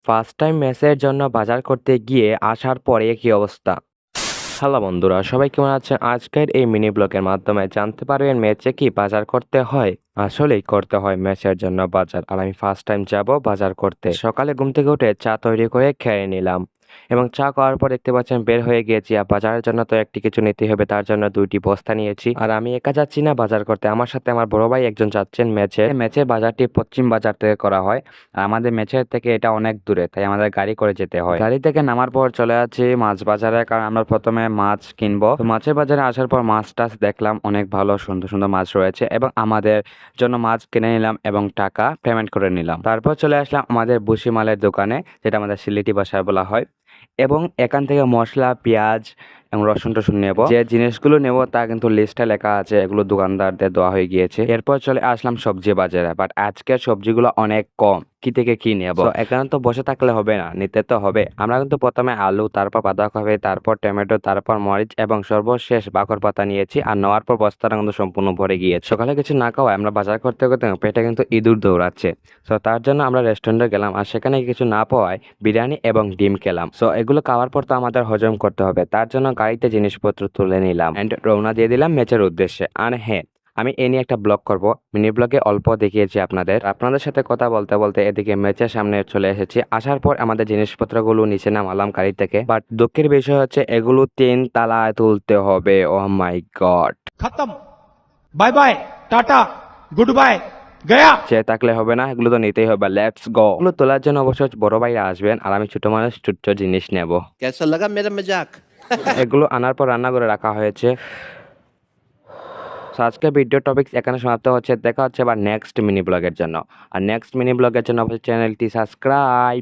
First time মেসের জন্য বাজার করতে গিয়ে আসার পরে কি অবস্থা। হ্যালো বন্ধুরা, সবাই কেমন আছেন? আজকের এই মিনি ব্লগের মাধ্যমে জানতে পারবেন মেসে কি বাজার করতে হয়। আসলেই করতে হয় মেসের জন্য বাজার, আর আমি ফার্স্ট টাইম যাব বাজার করতে। সকালে ঘুম থেকে উঠে চা তৈরি করে খেয়ে নিলাম এবং চা খাওয়ার পর দেখতে পাচ্ছেন বের হয়ে গিয়েছি। আর বাজারের জন্য তো একটি কিছু নিতে হবে, তার জন্য 2টি বস্তা নিয়েছি। আর আমি একা যাচ্ছি না বাজার করতে, আমার সাথে আমার বড় ভাই একজন যাচ্ছেন। মেচের বাজারটি পশ্চিম বাজার থেকে করা হয়। আর আমাদের মেচের থেকে এটা অনেক দূরে, তাই আমাদের গাড়ি করে যেতে হয়। গাড়ি থেকে নামার পর চলে যাচ্ছি মাছ বাজারে, কারণ আমরা প্রথমে মাছ কিনবো। তো মাছের বাজারে আসার পর মাছ টাছ দেখলাম, অনেক ভালো সুন্দর সুন্দর মাছ রয়েছে এবং আমাদের জন্য মাছ কিনে নিলাম এবং টাকা পেমেন্ট করে নিলাম। তারপর চলে আসলাম আমাদের ভুসিমালের দোকানে, যেটা আমাদের সিলেটি ভাষায় বলা হয়, এবং এখান থেকে মশলা, পেঁয়াজ এবং রসুন টসুন নেব। যে জিনিসগুলো নেব তা কিন্তু লিস্টে লেখা আছে, এগুলো দোকানদারদের দেওয়া হয়ে গিয়েছে। এরপর চলে আসলাম সবজি বাজারে, বাট আজকের সবজিগুলো অনেক কম, কি থেকে কি নেব। এখানে তো বসে থাকলে হবে না, নিতে তো হবে। আমরা কিন্তু প্রথমে আলু, তারপর বাঁধাকপি, তারপর টমেটো, তারপর মরিচ এবং সর্বশেষ বাকর পাতা নিয়েছি। আর নেওয়ার পর বস্তাটা কিন্তু সম্পূর্ণ ভরে গিয়েছে। সকালে কিছু না খাওয়ায় আমরা বাজার করতে করতে পেটে কিন্তু ইঁদুর দৌড়াচ্ছে। সো তার জন্য আমরা রেস্টুরেন্টে গেলাম, আর সেখানে কিছু না পাওয়ায় বিরিয়ানি এবং ডিম খেলাম। সো এগুলো খাওয়ার পর তো আমাদের হজম করতে হবে, তার জন্য গাড়িতে জিনিসপত্র তুলে নিলাম এন্ড রওনা দিয়ে দিলাম মেচের উদ্দেশ্যে। আর হ্যাঁ, আমি এ নিয়ে একটা ব্লগ করব। মিনি ব্লগে অল্প দেখিয়েছি আপনাদের সাথে কথা বলতে বলতে এদিকে মেচের সামনে চলে এসেছি। আসার পর আমাদের জিনিসপত্রগুলো নিচে নামালাম গাড়ি থেকে, বাট দুঃখের বিষয় হচ্ছে এগুলো 3 তলায় তুলতে হবে। ও মাই গড, खत्म। Bye bye, tata, goodbye, गया। চেয়ে থাকলে হবে না, এগুলো তো নিতেই হবে। Let's go. এগুলো তোলার জন্য অবশ্য বড় ভাইরা আসবেন, আর আমি ছোট মানুষ, ছোট্ট জিনিস নেব। कैसा लगा मेरा मजाक? এগুলো আনার পর রান্না করে রাখা হয়েছে। সো আজকের ভিডিও টপিকস এখানে সমাপ্ত হচ্ছে। দেখা হচ্ছে আবার নেক্সট মিনি ব্লগের জন্য। আর নেক্সট মিনি ব্লগের জন্য অবশ্যই চ্যানেলটি সাবস্ক্রাইব।